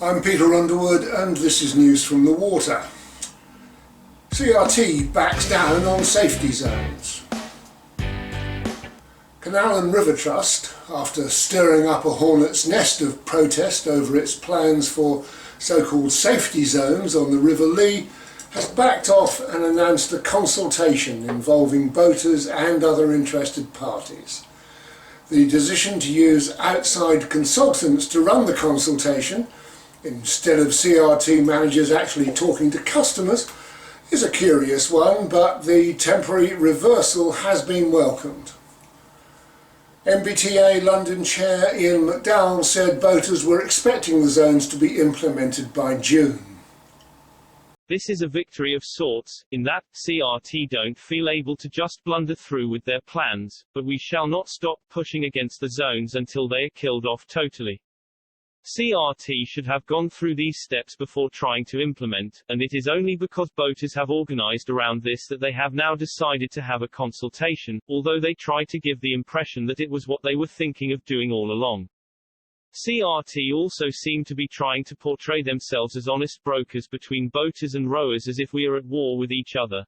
I'm Peter Underwood and this is news from the water. CRT backs down on safety zones. Canal and River Trust, after stirring up a hornet's nest of protest over its plans for so-called safety zones on the River Lee, has backed off and announced a consultation involving boaters and other interested parties. The decision to use outside consultants to run the consultation, instead of CRT managers actually talking to customers, is a curious one, but the temporary reversal has been welcomed. MBTA London Chair Ian McDowell said boaters were expecting the zones to be implemented by June. This is a victory of sorts, in that, CRT don't feel able to just blunder through with their plans, but we shall not stop pushing against the zones until they are killed off totally. CRT should have gone through these steps before trying to implement, and it is only because boaters have organised around this that they have now decided to have a consultation, although they try to give the impression that it was what they were thinking of doing all along. CRT also seem to be trying to portray themselves as honest brokers between boaters and rowers, as if we are at war with each other,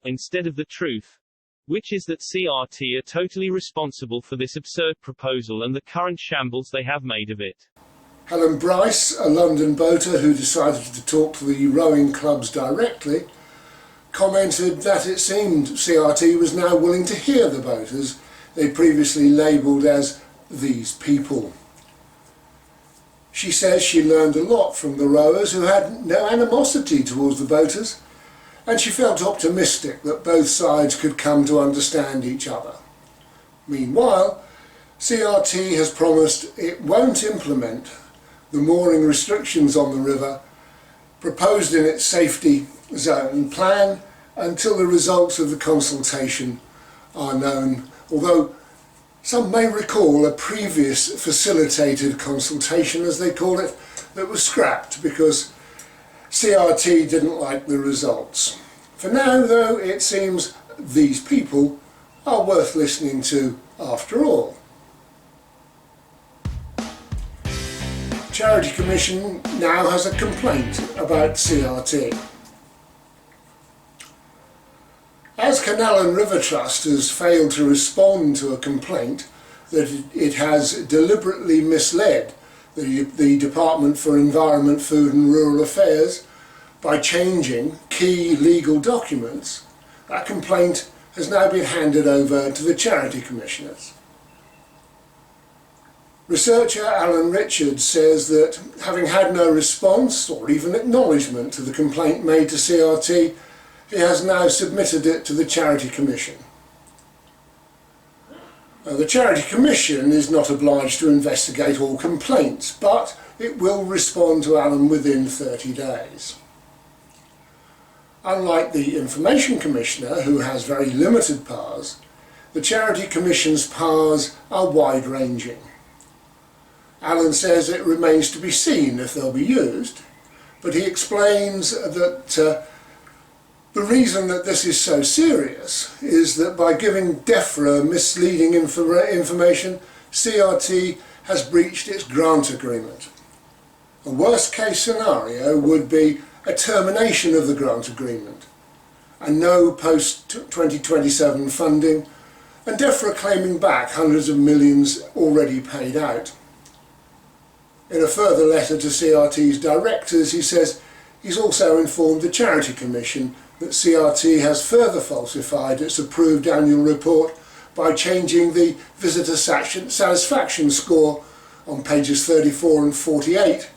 instead of the truth, which is that CRT are totally responsible for this absurd proposal and the current shambles they have made of it. Helen Bryce, a London boater who decided to talk to the rowing clubs directly, commented that it seemed CRT was now willing to hear the boaters they previously labelled as these people. She says she learned a lot from the rowers who had no animosity towards the boaters, and she felt optimistic that both sides could come to understand each other. Meanwhile, CRT has promised it won't implement the mooring restrictions on the river proposed in its safety zone plan until the results of the consultation are known, although some may recall a previous facilitated consultation, as they call it, that was scrapped because CRT didn't like the results. For now, though, it seems these people are worth listening to after all. Charity Commission now has a complaint about CRT. As Canal and River Trust has failed to respond to a complaint that it has deliberately misled the Department for Environment, Food and Rural Affairs by changing key legal documents, that complaint has now been handed over to the Charity Commissioners. Researcher Alan Richards says that having had no response or even acknowledgement to the complaint made to CRT, he has now submitted it to the Charity Commission. The Charity Commission is not obliged to investigate all complaints, but it will respond to Alan within 30 days. Unlike the Information Commissioner, who has very limited powers, the Charity Commission's powers are wide-ranging. Alan says it remains to be seen if they'll be used, but he explains that the reason that this is so serious is that by giving DEFRA misleading information, CRT has breached its grant agreement. A worst case scenario would be a termination of the grant agreement and no post-2027 funding, and DEFRA claiming back hundreds of millions already paid out. In a further letter to CRT's directors, he says he's also informed the Charity Commission that CRT has further falsified its approved annual report by changing the visitor satisfaction score on pages 34 and 48,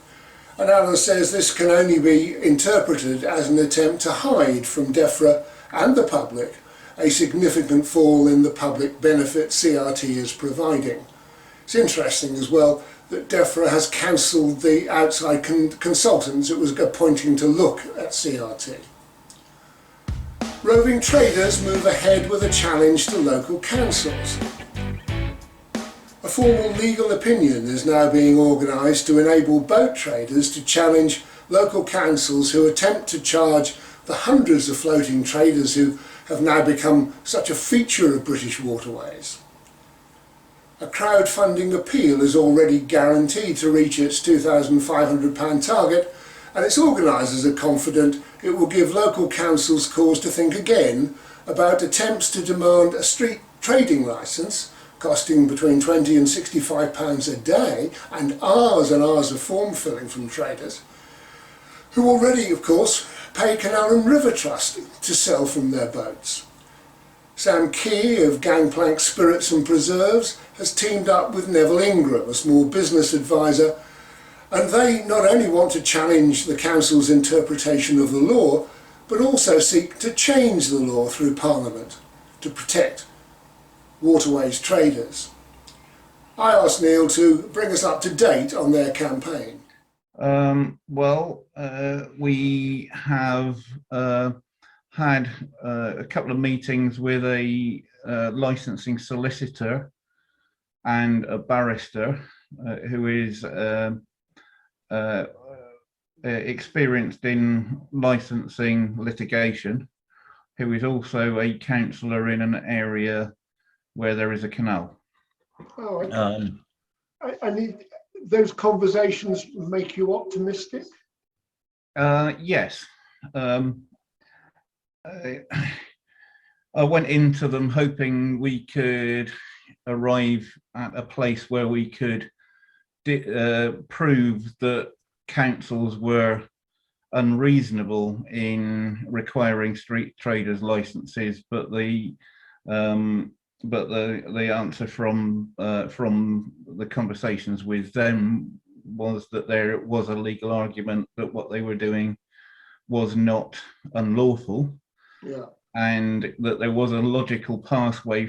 and Alan says this can only be interpreted as an attempt to hide from DEFRA and the public a significant fall in the public benefit CRT is providing. It's interesting as well that DEFRA has cancelled the outside consultants it was appointing to look at CRT. Roving traders move ahead with a challenge to local councils. A formal legal opinion is now being organised to enable boat traders to challenge local councils who attempt to charge the hundreds of floating traders who have now become such a feature of British waterways. A crowdfunding appeal is already guaranteed to reach its £2,500 target, and its organisers are confident it will give local councils cause to think again about attempts to demand a street trading licence costing between £20 and £65 a day, and hours of form filling from traders, who already, of course, pay Canal and River Trust to sell from their boats. Sam Key of Gangplank Spirits and Preserves has teamed up with Neville Ingram, a small business advisor, and they not only want to challenge the council's interpretation of the law, but also seek to change the law through Parliament to protect waterways traders. I asked Neil to bring us up to date on their campaign. We have had a couple of meetings with a licensing solicitor and a barrister who is experienced in licensing litigation, who is also a councillor in an area where there is a canal. Oh, okay. And those conversations make you optimistic? Yes. I went into them hoping we could arrive at a place where we could prove that councils were unreasonable in requiring street traders licenses, but the answer from the conversations with them was that there was a legal argument that what they were doing was not unlawful, yeah, and that there was a logical pathway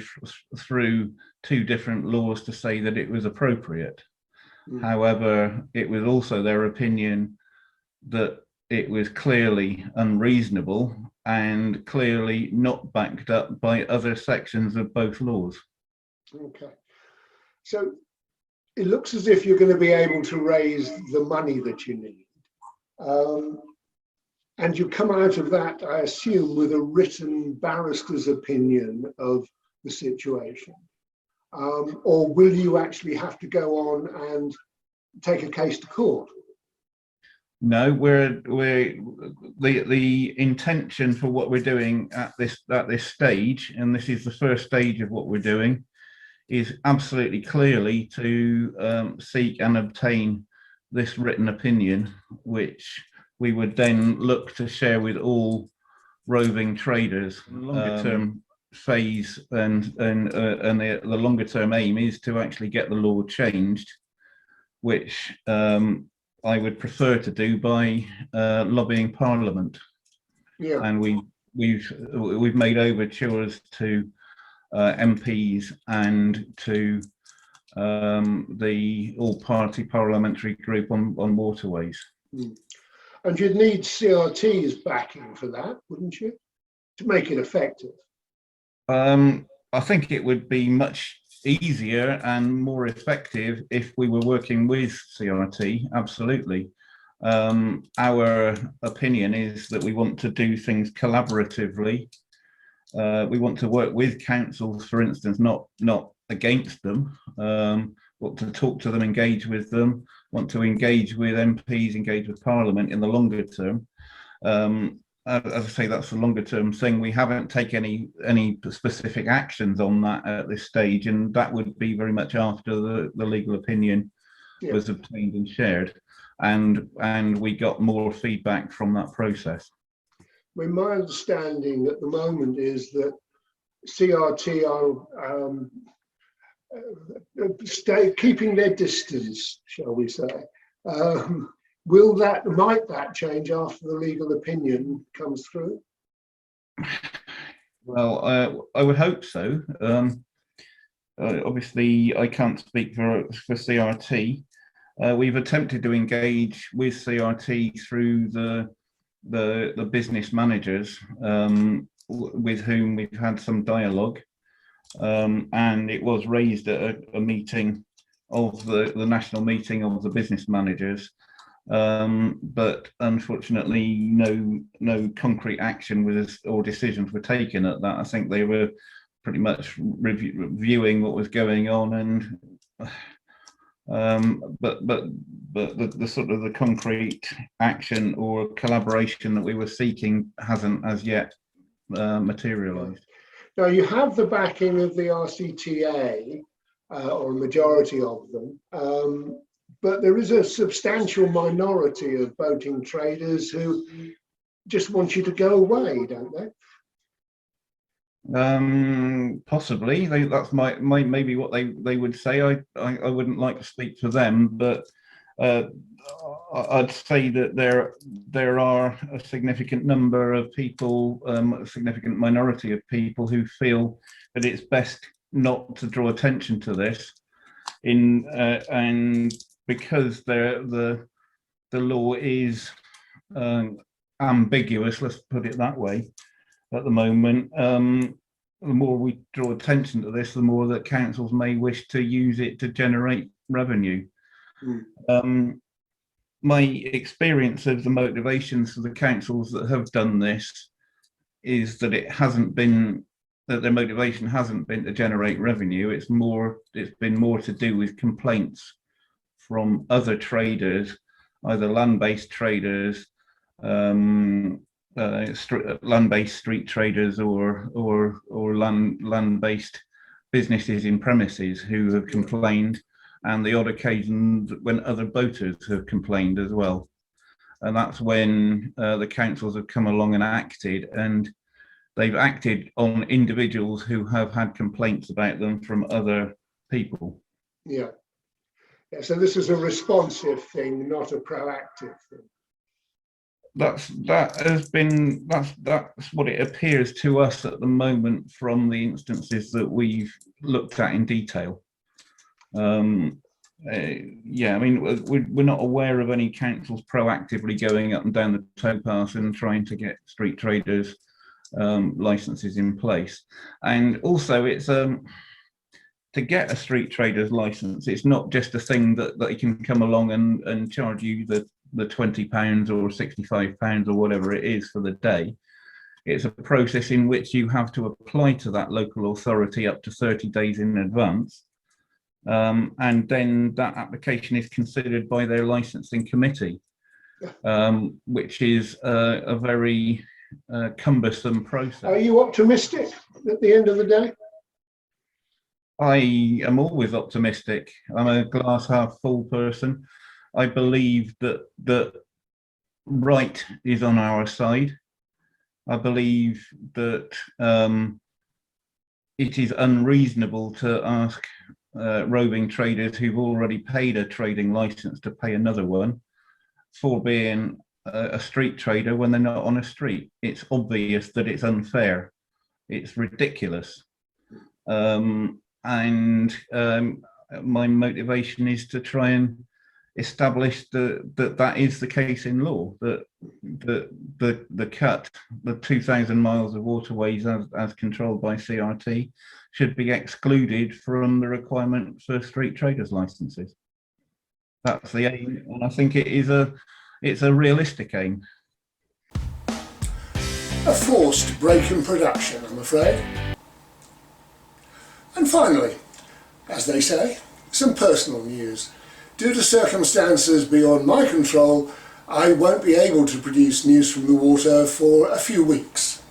through two different laws to say that it was appropriate. However, it was also their opinion that it was clearly unreasonable and clearly not backed up by other sections of both laws. Okay. So it looks as if you're going to be able to raise the money that you need. And you come out of that, I assume, with a written barrister's opinion of the situation. Or will you actually have to go on and take a case to court? No, the intention for what we're doing at this stage, and this is the first stage of what we're doing, is absolutely clearly to seek and obtain this written opinion, which we would then look to share with all roving traders. Longer term phase and the longer term aim is to actually get the law changed, which I would prefer to do by lobbying Parliament. Yeah. And we've made overtures to MPs and to the all-party parliamentary group on waterways. And you'd need CRT's backing for that, wouldn't you, to make it effective? I think it would be much easier and more effective if we were working with CRT, absolutely. Our opinion is that we want to do things collaboratively. We want to work with councils, for instance, not against them. Want to talk to them, engage with them, want to engage with MPs, engage with Parliament in the longer term. As I say, that's the longer term thing. We haven't taken any specific actions on that at this stage, and that would be very much after the legal opinion was obtained and shared, and we got more feedback from that process. Well, my understanding at the moment is that CRT are keeping their distance, shall we say. Might that change after the legal opinion comes through? Well, I would hope so. Obviously, I can't speak for CRT. We've attempted to engage with CRT through the business managers with whom we've had some dialogue, and it was raised at a meeting of the national meeting of the business managers. But unfortunately, no concrete action or decisions were taken at that. I think they were pretty much reviewing what was going on, and but the sort of the concrete action or collaboration that we were seeking hasn't as yet materialized. Now, you have the backing of the RCTA, or a majority of them, but there is a substantial minority of boating traders who just want you to go away, don't they? Possibly. That's maybe what they would say. I wouldn't like to speak for them, but I'd say that there are a significant number of people, a significant minority of people who feel that it's best not to draw attention to this, and because the law is ambiguous, let's put it that way, at the moment. The more we draw attention to this, the more that councils may wish to use it to generate revenue. My experience of the motivations for the councils that have done this is that their motivation hasn't been to generate revenue. It's been more to do with complaints from other traders, either land-based traders, land-based street traders, or land-based businesses in premises who have complained, and the odd occasion when other boaters have complained as well. And that's when the councils have come along and acted, and they've acted on individuals who have had complaints about them from other people. Yeah. So this is a responsive thing, not a proactive thing. That's what it appears to us at the moment from the instances that we've looked at in detail. Yeah, I mean, we're not aware of any councils proactively going up and down the towpath and trying to get street traders licenses in place. And also, it's to get a street trader's license, it's not just a thing that they can come along and charge you the £20 or £65 or whatever it is for the day. It's a process in which you have to apply to that local authority up to 30 days in advance. And then that application is considered by their licensing committee, which is a very cumbersome process. Are you optimistic at the end of the day? I am always optimistic. I'm a glass half full person. I believe that right is on our side. I believe that it is unreasonable to ask roving traders who've already paid a trading license to pay another one for being a street trader when they're not on a street. It's obvious that it's unfair. It's ridiculous. And my motivation is to try and establish that is the case in law, that the cut, the 2,000 miles of waterways as controlled by CRT, should be excluded from the requirement for street traders licenses. That's the aim, and I think it's a realistic aim. A forced break in production, I'm afraid. And finally, as they say, some personal news. Due to circumstances beyond my control, I won't be able to produce news from the water for a few weeks.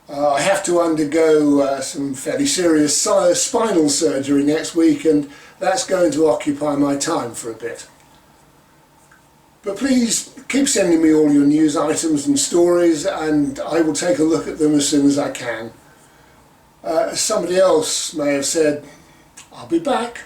I have to undergo some fairly serious spinal surgery next week, and that's going to occupy my time for a bit. But please keep sending me all your news items and stories, and I will take a look at them as soon as I can. Somebody else may have said, I'll be back.